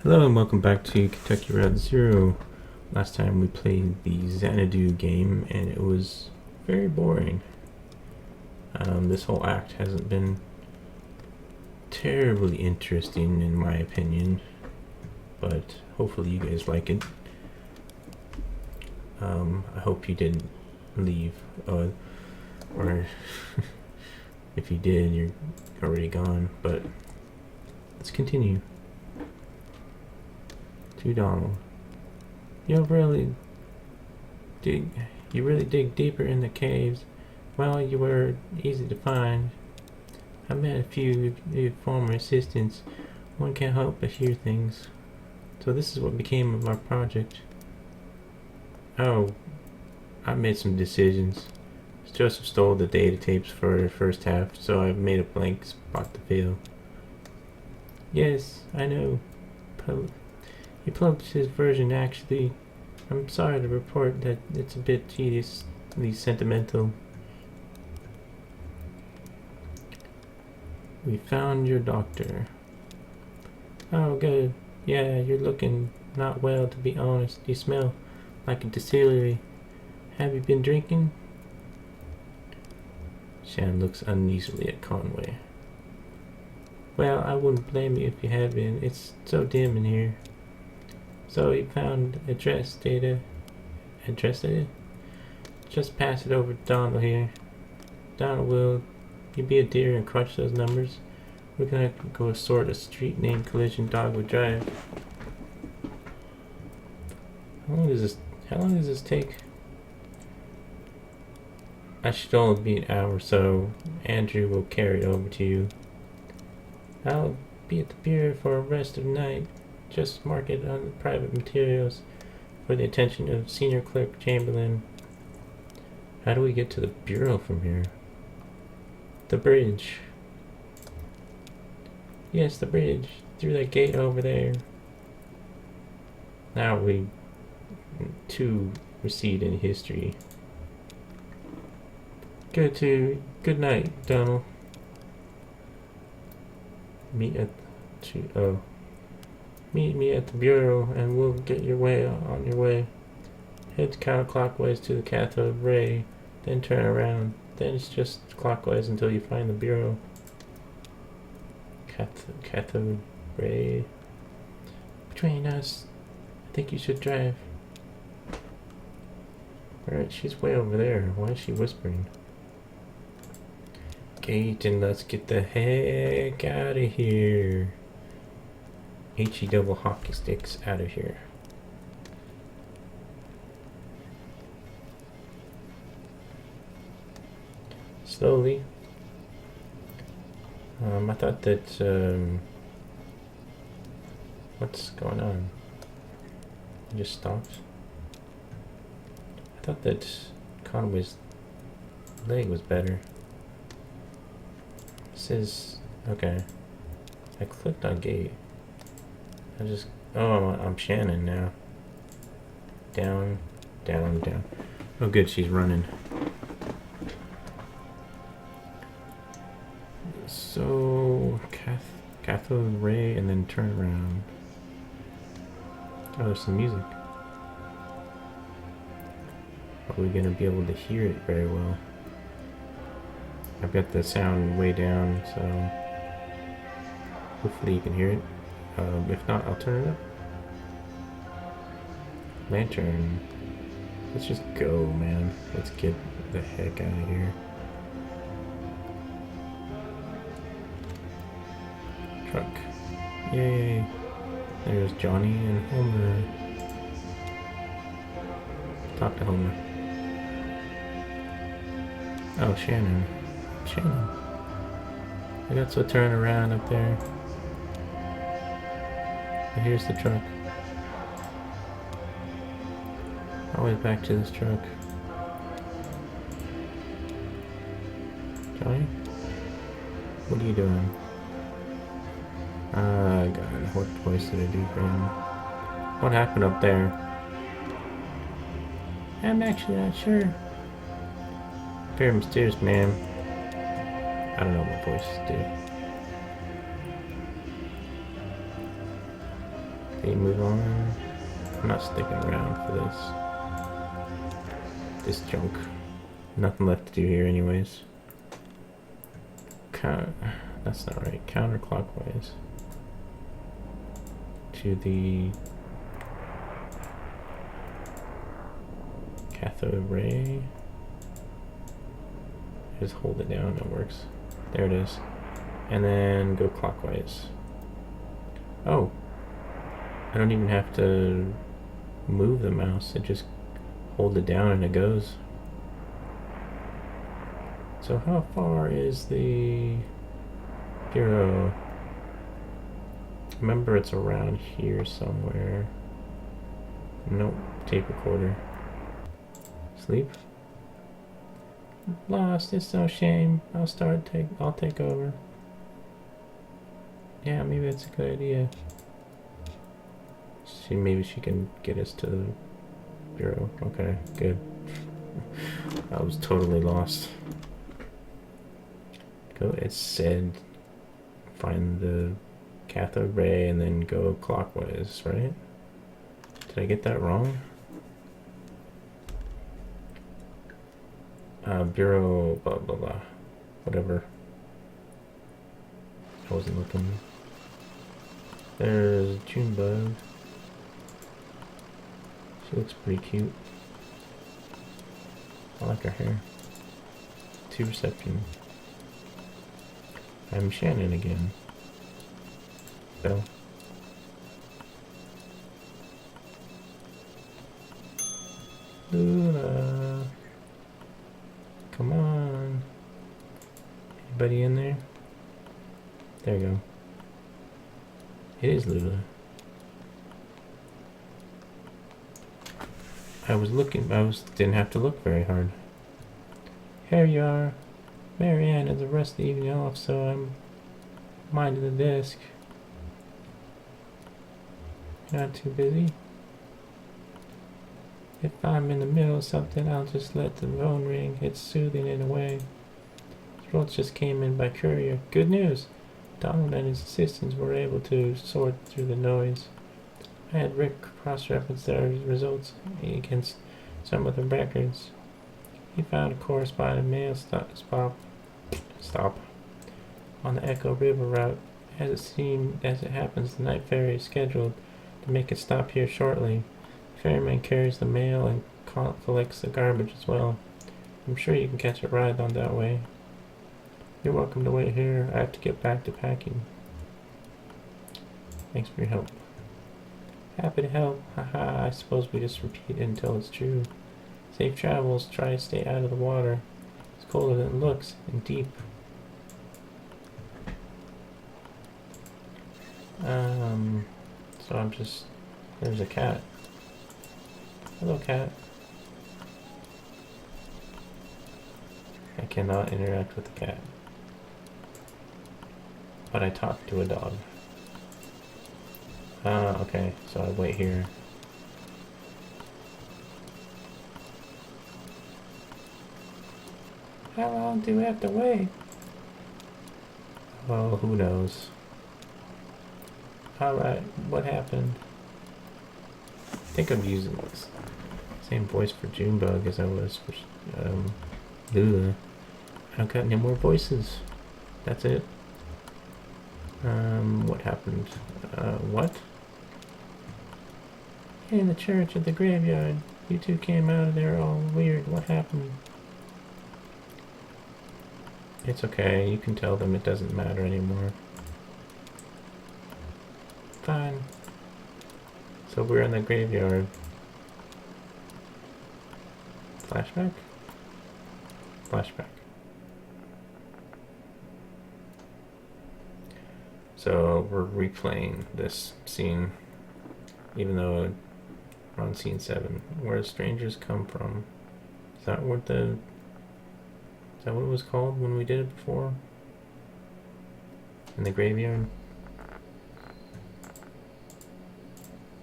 Hello and welcome back to Kentucky Route Zero. Last time we played the Xanadu game and it was very boring. This whole act hasn't been terribly interesting in my opinion, but hopefully you guys like it. I hope you didn't leave, or if you did, you're already gone, but let's continue. To Donald. You really dig deeper in the caves. Well, you were easy to find. I met a few of your former assistants. One can't help but hear things. So this is what became of our project. Oh, I made some decisions. Joseph stole the data tapes for the first half, so I've made a blank spot to fill. Yes, I know. He published his version actually. I'm sorry to report that it's a bit tediously sentimental. We found your doctor. Oh, good. Yeah, you're looking not well, to be honest. You smell like a distillery. Have you been drinking? Shan looks uneasily at Conway. Well, I wouldn't blame you if you had been. It's so dim in here. So he found address data. Just pass it over to Donald here. Donald, will you be a dear and crunch those numbers? We're gonna go sort a street name collision Dogwood Drive. How long does this take? I should only be an hour, so Andrew will carry it over to you. I'll be at the bureau for the rest of the night. Just mark it on the private materials for the attention of Senior Clerk Chamberlain. How do we get to the bureau from here? The bridge. Yes, the bridge. Through that gate over there. Now we too recede in history. Good night, Donald. Meet me at the bureau and we'll get on your way. Head counterclockwise to the cathode ray, then turn around. Then it's just clockwise until you find the bureau. Cathode ray. Between us, I think you should drive. Alright, she's way over there. Why is she whispering? Gate, and let's get the heck out of here. HE double hockey sticks out of here. Slowly. I thought that, what's going on? It just stopped. I thought that Conway's leg was better. It says, okay. I clicked on gate. I'm Shannon now. Down. Oh good, she's running. So, cathode ray and then turn around. Oh, there's some music. Are we gonna be able to hear it very well? I've got the sound way down, so hopefully you can hear it. If not, I'll turn it up. Lantern. Let's just go, man. Let's get the heck out of here. Truck. Yay. There's Johnny and Homer. Talk to Homer. Oh, Shannon. I got to turn around up there. But here's the truck. Always back to this truck. Johnny? What are you doing? God, what voice did I do for him? What happened up there? I'm actually not sure. Very mysterious, man. I don't know what voices do. Can you move on? I'm not sticking around for this junk. Nothing left to do here anyways. That's not right. Counterclockwise. To the cathode ray. Just hold it down, it works. There it is. And then go clockwise. Oh. I don't even have to move the mouse, it just hold it down and it goes. So how far is the bureau? Remember it's around here somewhere. Nope, tape recorder. Sleep? Lost, it's no shame. I'll take over. Yeah, maybe that's a good idea. Maybe she can get us to the bureau. Okay, good. I was totally lost. It said find the cathode ray and then go clockwise, right? Did I get that wrong? Bureau, blah blah blah. Whatever. I wasn't looking. There's Junebug. She looks pretty cute. I like her hair. 2 reception. I'm Shannon again. Bell. Luna. Come on. Anybody in there? There you go. It is Lula. Didn't have to look very hard. Here you are. Marianne has the rest of the evening off, so I'm minding the desk. Not too busy. If I'm in the middle of something, I'll just let the phone ring. It's soothing in a way. Results just came in by courier. Good news! Donald and his assistants were able to sort through the noise. I had Rick cross-reference their results against some of the records. He found a corresponding mail stop on the Echo River route. As it happens, the night ferry is scheduled to make it stop here shortly. The ferryman carries the mail and collects the garbage as well. I'm sure you can catch a ride on that way. You're welcome to wait here. I have to get back to packing. Thanks for your help. Happy to help. Haha, I suppose we just repeat it until it's true. Safe travels. Try to stay out of the water. It's colder than it looks, and deep. So I'm just... There's a cat. Hello, cat. I cannot interact with the cat. But I talk to a dog. Okay, so I wait here. How long do we have to wait? Well, who knows? Alright, what happened? I think I'm using this same voice for Junebug as I was for Lula. I don't got any more voices. That's it. What happened? What? In the church at the graveyard. You two came out of there all weird. What happened? It's okay. You can tell them it doesn't matter anymore. Fine. So we're in the graveyard. Flashback? Flashback. So we're replaying this scene, even though we're on scene 7. Where strangers come from. Is that what it was called when we did it before? In the graveyard?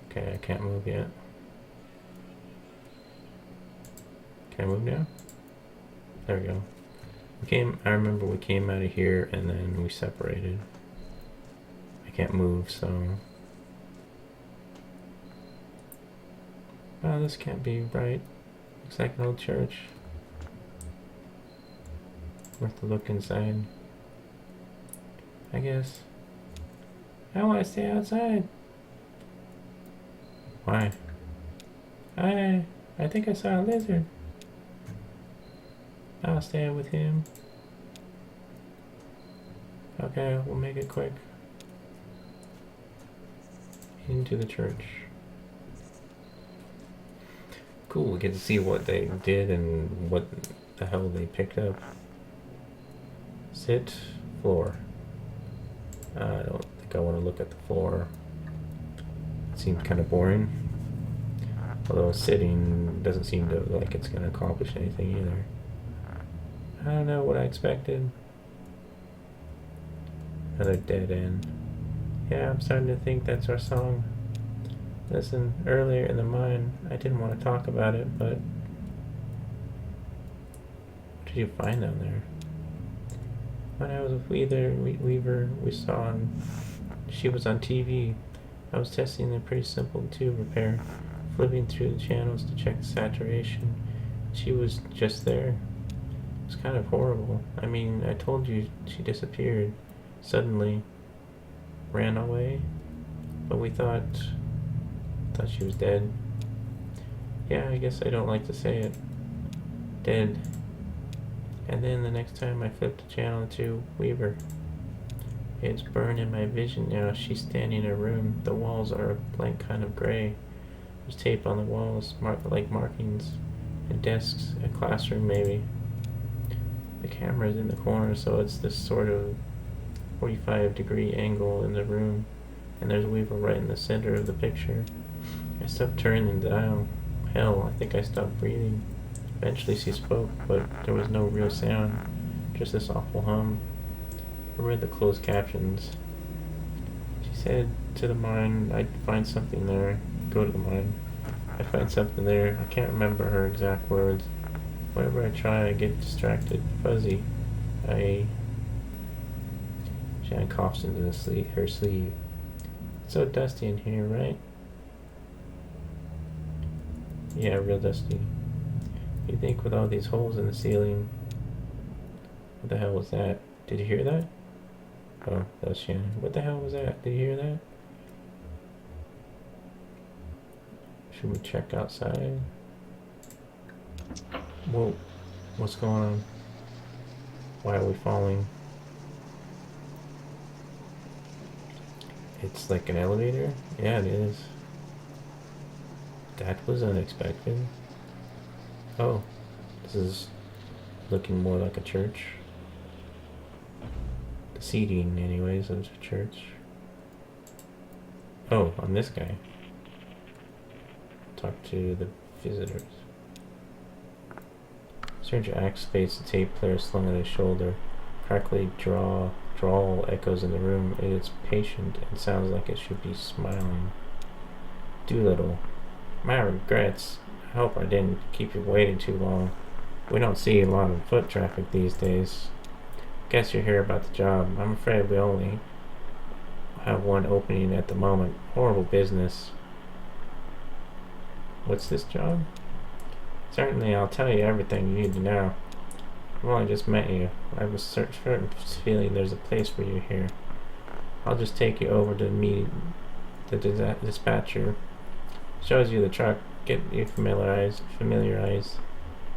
Okay, I can't move yet. Can I move now? There we go. I remember we came out of here and then we separated. I can't move, so Oh, this can't be right. Looks like an old church. Worth a look inside, I guess. I want to stay outside. Why? I think I saw a lizard. I'll stay with him. Okay, we'll make it quick. Into the church. Cool, we get to see what they did and what the hell they picked up. Sit, floor. I don't think I want to look at the floor. It seems kind of boring. Although sitting doesn't seem to like it's going to accomplish anything either. I don't know what I expected. Another dead end. Yeah, I'm starting to think that's our song. Listen, earlier in the mine, I didn't want to talk about it, but what did you find down there? When I was with Weaver, we saw she was on TV. I was testing a pretty simple tube repair, flipping through the channels to check the saturation. She was just there. It was kind of horrible. I mean, I told you she disappeared. Suddenly, ran away, but we thought she was dead. Yeah, I guess I don't like to say it. Dead. And then the next time I flipped the channel to Weaver, it's burned in my vision now. She's standing in her room. The walls are a blank kind of gray. There's tape on the walls, like markings, and desks, a classroom maybe. The camera's in the corner, so it's this sort of 45-degree angle in the room, and there's Weaver right in the center of the picture. I stopped turning the dial. Hell, I think I stopped breathing. Eventually she spoke, but there was no real sound, just this awful hum. I read the closed captions. She said, to the mine, I'd find something there. Go to the mine. I find something there. I can't remember her exact words. Whenever I try, I get distracted, fuzzy. Shannon coughs into her sleeve. It's so dusty in here, right? Yeah, real dusty. You think with all these holes in the ceiling... What the hell was that? Did you hear that? Oh, that was Shannon. What the hell was that? Did you hear that? Should we check outside? Whoa. What's going on? Why are we falling? It's like an elevator? Yeah, it is. That was unexpected. Oh, this is looking more like a church. The seating, anyways, of a church. Oh, I'm this guy. Talk to the visitors. Stranger acts fades the tape player slung on his shoulder. Crackly drawl echoes in the room. It is patient and sounds like it should be smiling. Doolittle. My regrets. I hope I didn't keep you waiting too long. We don't see a lot of foot traffic these days. Guess you're here about the job. I'm afraid we only have one opening at the moment. Horrible business. What's this job? Certainly, I'll tell you everything you need to know. I've only just met you. I have a certain feeling there's a place for you here. I'll just take you over to meet the dispatcher. Shows you the truck. Get you familiarized.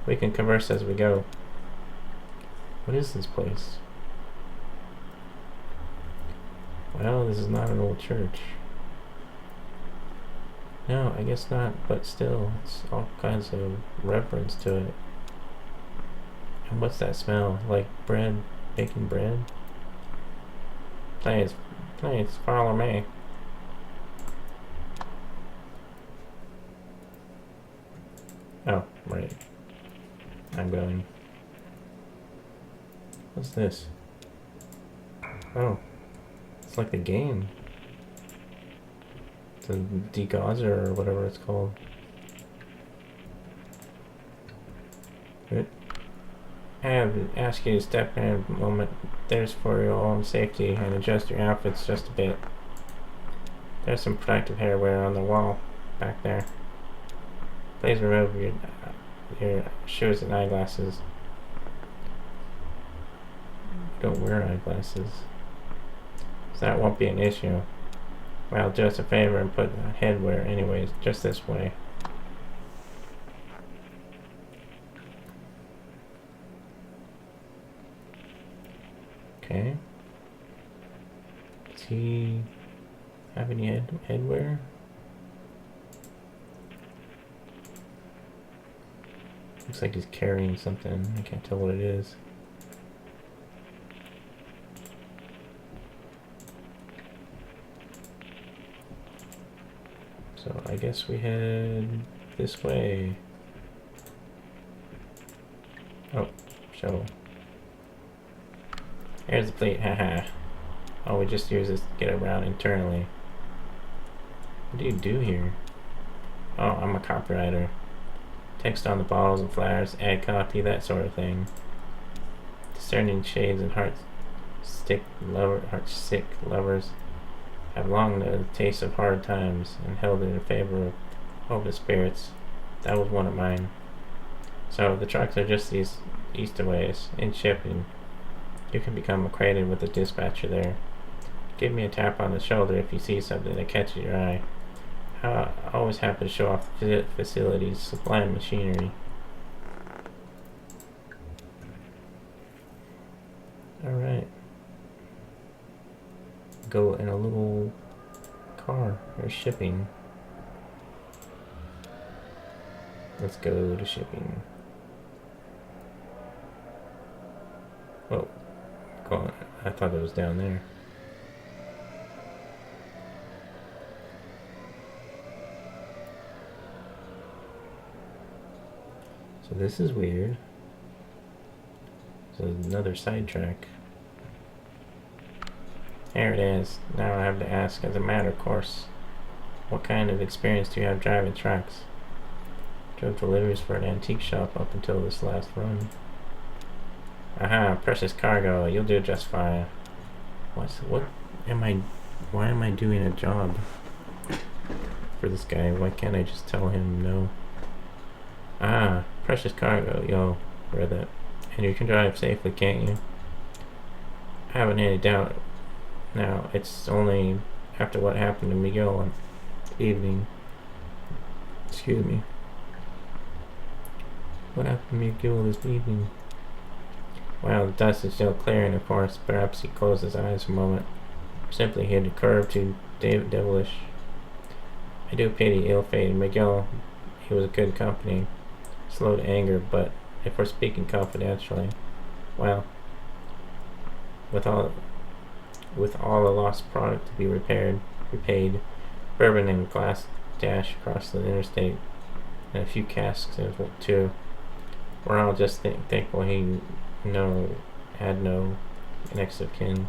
We can converse as we go. What is this place? Well, this is not an old church. No, I guess not, but still, it's all kinds of reverence to it. And what's that smell? Like bread? Baking bread? Please, follow me. Oh, right. I'm going. What's this? Oh, it's like the game. The Degazer or whatever it's called. Good. I have asked you to step in a moment. There's for your own safety and adjust your outfits just a bit. There's some protective hairwear on the wall back there. Please remove your shoes and eyeglasses. Don't wear eyeglasses. So that won't be an issue. Well, do us a favor and put headwear anyways, just this way. Okay. Does he have any headwear? Looks like he's carrying something. I can't tell what it is. So I guess we head this way. Oh, shovel. Here's the plate, haha. Oh, we just use this to get around internally. What do you do here? Oh, I'm a copywriter. Text on the bottles and flyers, add copy, that sort of thing. Discerning shades and heart-sick lovers have long known the taste of hard times and held it in favor of hopeless spirits. That was one of mine. So the trucks are just these Easterways in shipping. You can become acquainted with the dispatcher there. Give me a tap on the shoulder if you see something that catches your eye. I always happy to show off the facility's sublime machinery. Alright. Go in a little car. There's shipping. Let's go to shipping. Oh. I thought it was down there. So this is weird. So another sidetrack. There it is. Now I have to ask, as a matter of course, what kind of experience do you have driving trucks? Drove deliveries for an antique shop up until this last run. Aha, precious cargo. You'll do just fine. Why am I doing a job for this guy? Why can't I just tell him no? Ah, precious cargo. Yo, read that. And you can drive safely, can't you? I haven't any doubt. Now, it's only after what happened to Miguel on evening. Excuse me. What happened to Miguel this evening? Well, the dust is still clearing, of course. Perhaps he closed his eyes for a moment. Or simply he had a curve too devilish. I do pity ill-fated Miguel. He was a good company. Slow to anger, but if we're speaking confidentially, well, with all the lost product to be repaid, bourbon and glass dash across the interstate, and a few casks too. We're all just thankful he had no next of kin.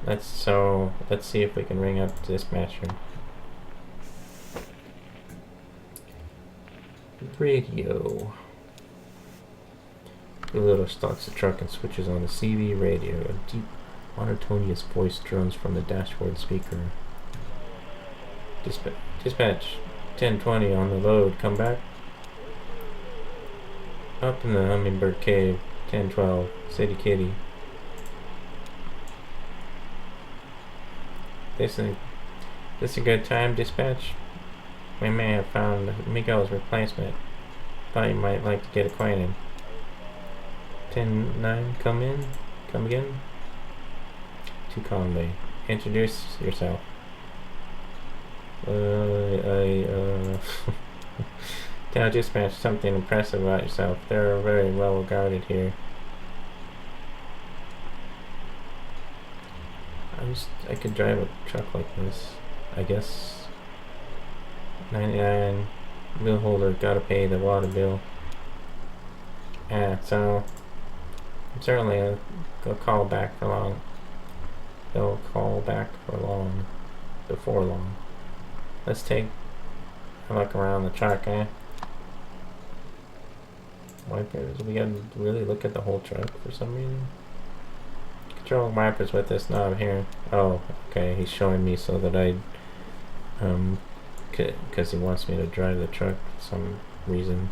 Let's see if we can ring up the dispatcher. Radio. Doolittle stalks the truck and switches on the CB radio. A deep, monotonous voice drones from the dashboard speaker. Dispatch 1020 on the load. Come back. Up in the Hummingbird Cave. 1012. City Kitty. This a good time, dispatch? We may have found Miguel's replacement. Thought you might like to get acquainted. 10-9, come in. Come again. To Conway. Introduce yourself. Tell dispatch something impressive about yourself. They're very well regarded here. I could drive a truck like this, I guess. 99 bill holder, gotta pay the water bill. So I'm certainly gonna call back for long. They'll call back for long, before long. Let's take a look around the truck, eh? Wipers, we gotta really look at the whole truck for some reason. Control wipers with this knob here. Oh, okay, he's showing me so that I, because he wants me to drive the truck some reason.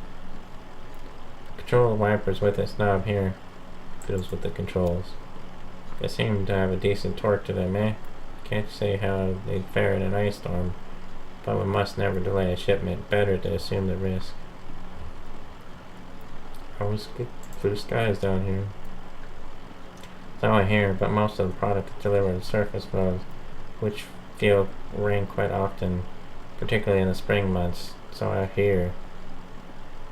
Control the wipers with this knob here. Fiddles with the controls. They seem to have a decent torque to them, eh? Can't say how they'd fare in an ice storm, but we must never delay a shipment. Better to assume the risk. Always get blue skies down here. It's only here, but most of the product is delivered in surface modes, which feel rain quite often, particularly in the spring months. So out here,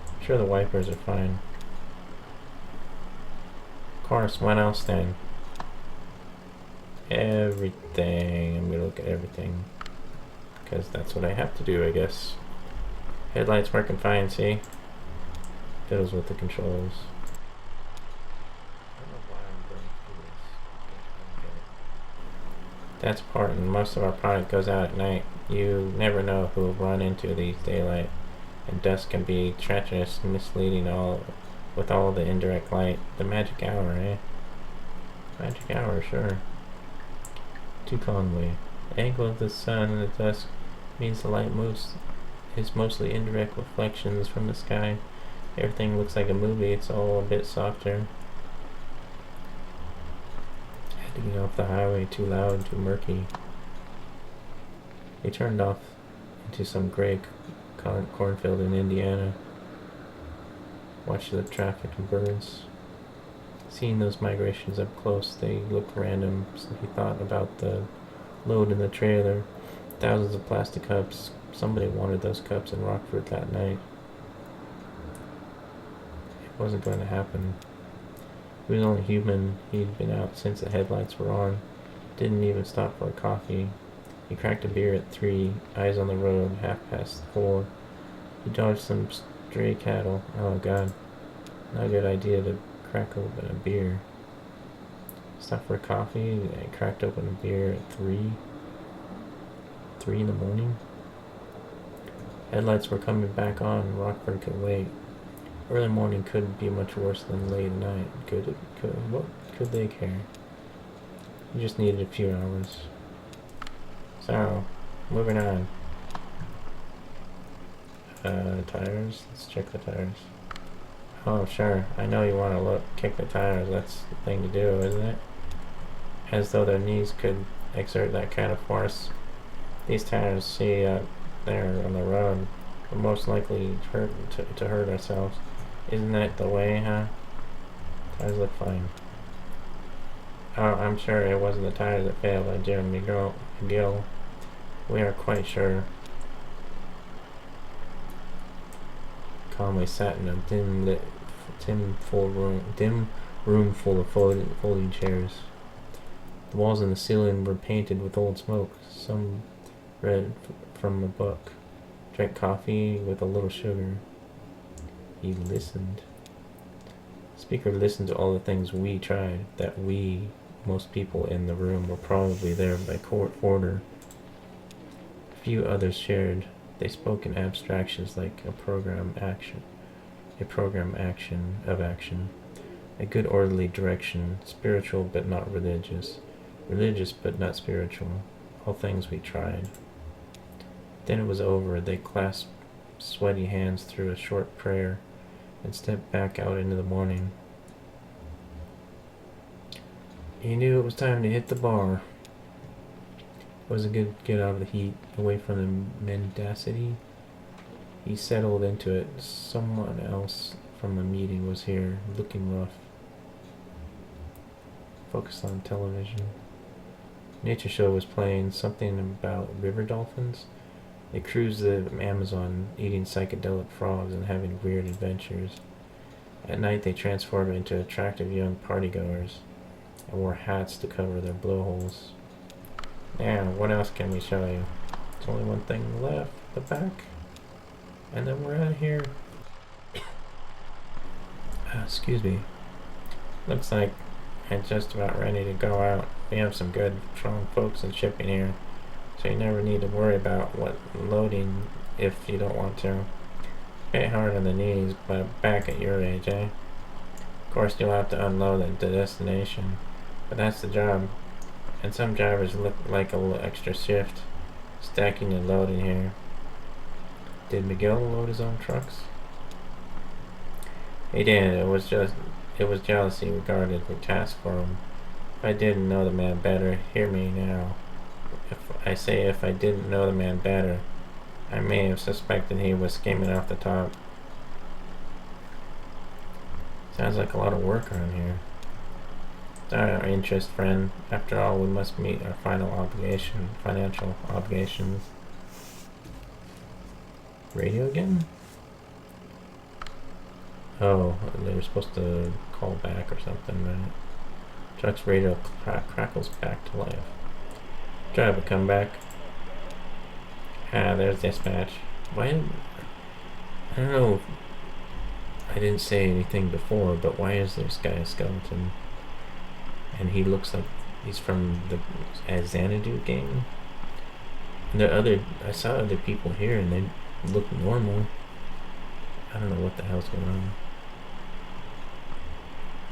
I'm sure the wipers are fine. Of course, when else then? Everything. I'm gonna look at everything, because that's what I have to do, I guess. Headlights working fine, see? Fiddles with the controls. I don't know why I'm going through this. That's important. Most of our product goes out at night. You never know who will run into these daylight, and dusk can be treacherous and misleading with all the indirect light. The magic hour, eh? Magic hour, sure. To Conway. The angle of the sun in the dusk means the light moves is mostly indirect reflections from the sky. Everything looks like a movie. It's all a bit softer. I had to get off the highway. Too loud and too murky. They turned off into some gray cornfield in Indiana. Watch the traffic and birds. Seeing those migrations up close, they look random. So he thought about the load in the trailer. Thousands of plastic cups. Somebody wanted those cups in Rockford that night. It wasn't going to happen. He was only human. He'd been out since the headlights were on. Didn't even stop for a coffee. He cracked a beer at 3, eyes on the road, 4:30. He dodged some stray cattle. Oh god. Not a good idea to crack open a beer. Stopped for a coffee. I cracked open a beer at 3 in the morning. Headlights were coming back on. Rockford could wait. Early morning couldn't be much worse than late night. What could they care? You just needed a few hours. So, moving on. Tires. Let's check the tires. Oh, sure. I know you want to kick the tires. That's the thing to do, isn't it? As though their knees could exert that kind of force. These tires, see there on the road, are most likely to hurt ourselves. Isn't that the way, huh? Tires look fine. Oh, I'm sure it wasn't the tires that failed by Jim McGill. We are quite sure. Conway sat in a dim room full of folding chairs. The walls and the ceiling were painted with old smoke. Some read from a book. Drank coffee with a little sugar. He listened. The speaker listened to all the things we tried. That we, most people in the room, were probably there by court order. A few others shared. They spoke in abstractions like a program of action, a good orderly direction, spiritual but not religious, religious but not spiritual, all things we tried. Then it was over. They clasped sweaty hands through a short prayer and stepped back out into the morning. He knew it was time to hit the bar. It was a good get out of the heat, away from the mendacity. He settled into it. Someone else from the meeting was here, looking rough. Focused on television. Nature show was playing, something about river dolphins. They cruised the Amazon, eating psychedelic frogs and having weird adventures. At night they transformed into attractive young partygoers and wore hats to cover their blowholes. Now, what else can we show you? There's only one thing left, the back. And then we're out of here. Excuse me. Looks like I'm just about ready to go out. We have some good, strong folks in shipping here, so you never need to worry about what loading if you don't want to. Bit hard on the knees, but back at your age, eh? Of course, you'll have to unload at the destination, but that's the job. And some drivers look like a little extra shift, stacking and loading here. Did McGill load his own trucks? He did. It was jealousy regarded the task for him. If I didn't know the man better, hear me now. If I didn't know the man better, I may have suspected he was skimming off the top. Sounds like a lot of work around here. It's our interest, friend. After all, we must meet our financial obligations. Radio again? Oh, they were supposed to call back or something, right? Truck's radio crackles back to life. Driver, come back. Ah, there's dispatch. Why? I don't know. I didn't say anything before, but why is this guy a skeleton? And he looks like he's from the Xanadu game. And I saw other people here, and they look normal. I don't know what the hell's going on.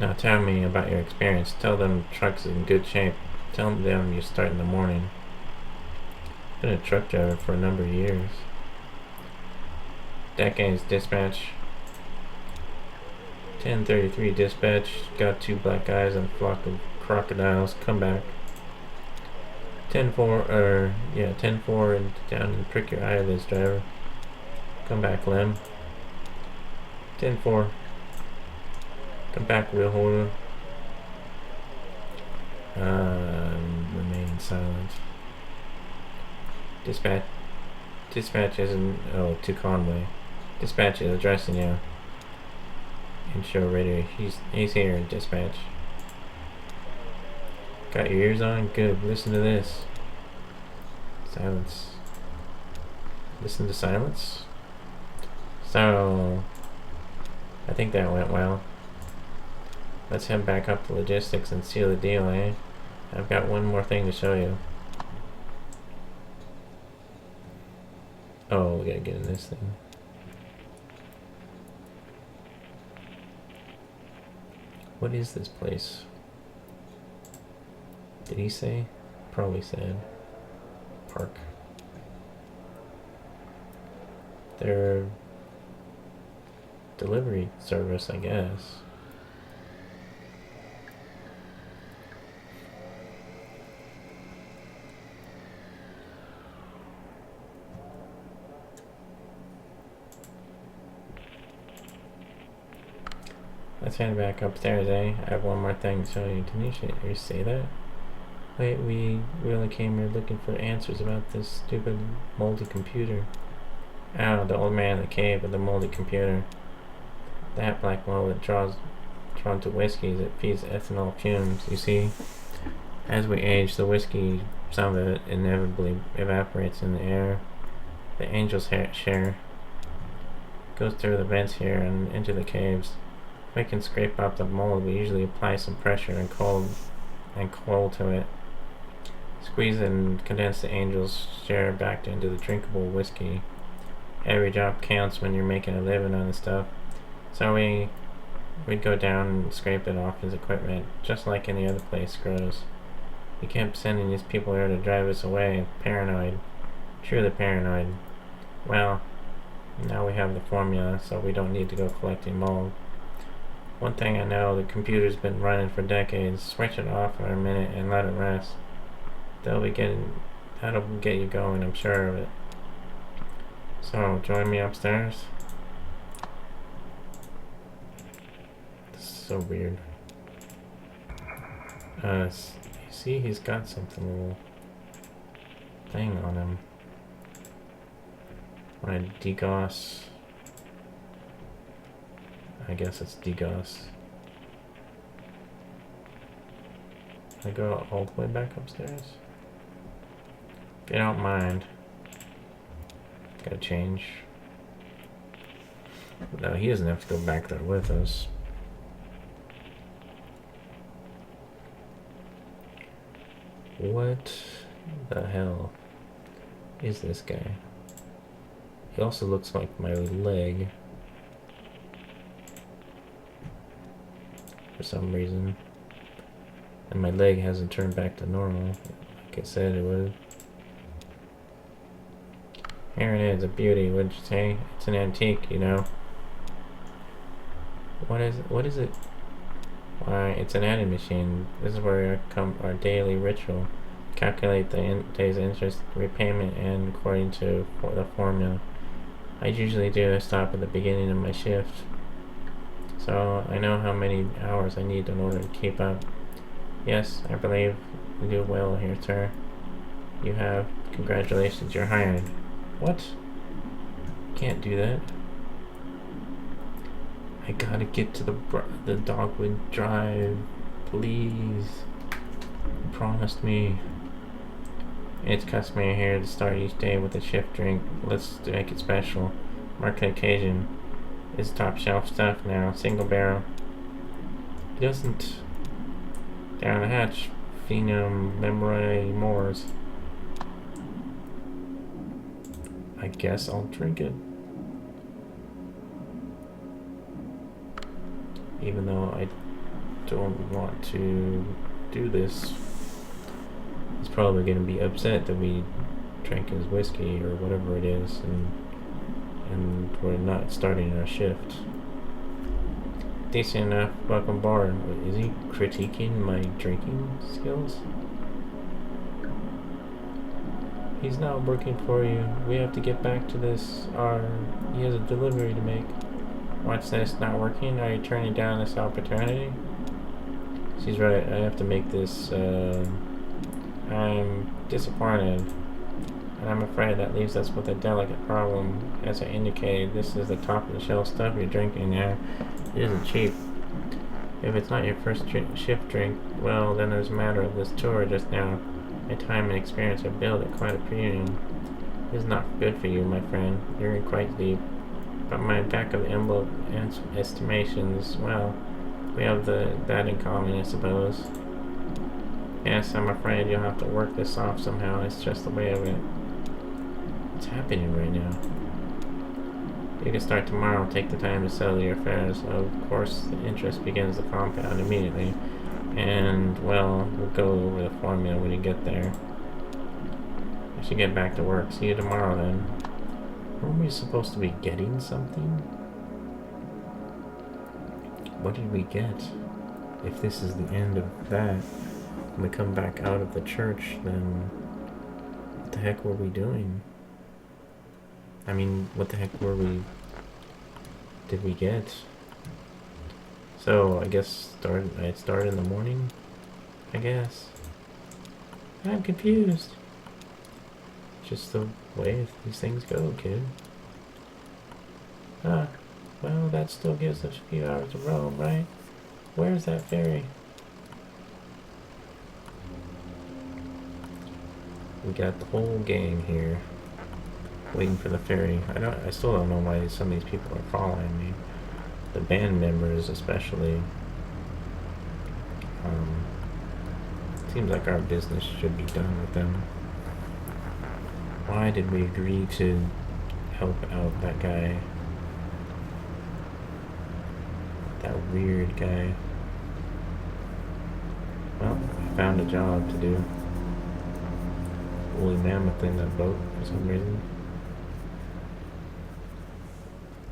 Now tell me about your experience. Tell them the truck's in good shape. Tell them you start in the morning. Been a truck driver for a number of years. Decades, dispatch. 10:33 dispatch. Got 2 black eyes and a flock of crocodiles. Come back. 10-4 and down and prick your eyelids, driver. Come back, Lem. 10-4. Come back, wheel holder. Remain silent. Dispatch isn't. Oh, to Conway. Dispatch is addressing you. Intro radio. He's here. Dispatch. Got your ears on? Good. Listen to this. Silence. Listen to silence. So, I think that went well. Let's head back up to logistics and seal the deal, eh? I've got one more thing to show you. Oh, we gotta get in this thing. What is this place? Did he say? Probably said. Park. Their delivery service, I guess. Let's head back upstairs, eh? I have one more thing to show you. Didn't you say that? Wait, we really came here looking for answers about this stupid moldy computer. Ow, the old man in the cave with the moldy computer. That black mold drawn to whiskey that feeds ethanol fumes. You see, as we age, the whiskey, some of it inevitably evaporates in the air. The angel's share goes through the vents here and into the caves. If we can scrape up the mold, we usually apply some pressure and coal to it. Squeeze it and condense the angel's share back into the drinkable whiskey. Every drop counts when you're making a living on the stuff. So we'd go down and scrape it off his equipment, just like any other place grows. He kept sending these people here to drive us away. Paranoid. Truly paranoid. Well, now we have the formula, so we don't need to go collecting mold. One thing I know, the computer's been running for decades. Switch it off for a minute and let it rest. That'll get you going, I'm sure of it. So, join me upstairs. This is so weird. You see, he's got something little thing on him. When I degauss, I guess it's degauss. Can I go all the way back upstairs? If you don't mind. Gotta change. No, he doesn't have to go back there with us. What the hell is this guy? He also looks like my leg. For some reason. And my leg hasn't turned back to normal, like I said it would. Here it is, a beauty, wouldn't you say? It's an antique, you know. What is it? What is it? Why, it's an adding machine. This is where our daily ritual. Calculate the day's interest repayment and according to the formula. I usually do a stop at the beginning of my shift. So I know how many hours I need in order to keep up. Yes, I believe you do well here, sir. You have. Congratulations, you're hired. What? Can't do that. I gotta get to the Dogwood Drive. Please. You promised me. It's customary here to start each day with a shift drink. Let's make it special. Mark the occasion. It's top shelf stuff now. Single barrel. It doesn't. Down the hatch. Phenom Memory Moors. I guess I'll drink it. Even though I don't want to do this. He's probably going to be upset that we drank his whiskey or whatever it is, and we're not starting our shift. Decent enough. Welcome aboard. Is he critiquing my drinking skills? He's not working for you. We have to get back to this. He has a delivery to make. What's this? Not working? Are you turning down this opportunity? She's right. I have to make this. I'm disappointed. And I'm afraid that leaves us with a delicate problem. As I indicated, this is the top of the shelf stuff you're drinking now. It isn't cheap. If it's not your first shift drink, well, then there's a matter of this tour just now. My time and experience are billed at quite a premium. This is not good for you, my friend. You're in quite deep. But my back of the envelope estimations, well, we have that in common, I suppose. Yes, I'm afraid you'll have to work this off somehow. It's just the way of it. What's happening right now? You can start tomorrow. Take the time to settle your affairs. Of course, the interest begins to compound immediately. And, well, we'll go over the formula when you get there. I should get back to work. See you tomorrow, then. Weren't we supposed to be getting something? What did we get? If this is the end of that, when we come back out of the church, then what the heck were we doing? I mean, what the heck did we get? So, I guess I start in the morning? I guess. I'm confused. Just the way these things go, kid. Well, that still gives us a few hours to roam, right? Where's that ferry? We got the whole gang here, waiting for the ferry. I still don't know why some of these people are following me. The band members, especially. Seems like our business should be done with them. Why did we agree to help out that guy? That weird guy. Well, I found a job to do. Woolly mammoth in that boat for some reason.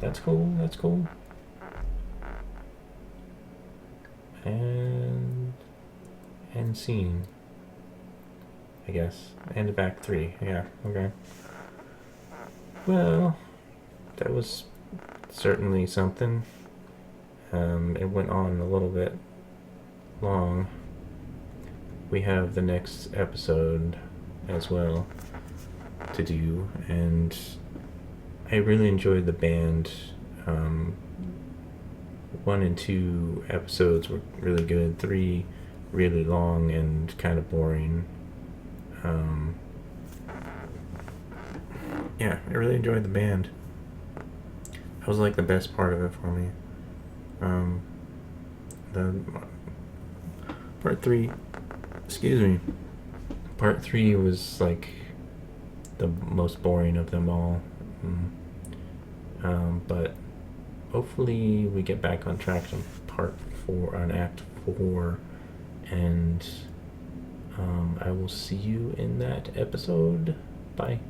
That's cool, that's cool. And scene. I guess. End of Act 3. Yeah, okay. Well, that was certainly something. It went on a little bit long. We have the next episode as well to do, and I really enjoyed the band. 1 and 2 episodes were really good. 3 really long and kind of boring. Yeah, I really enjoyed the band. That was like the best part of it for me. The part 3, excuse me, part 3 was like the most boring of them all. But hopefully we get back on track on part 4, on Act 4, and I will see you in that episode. Bye.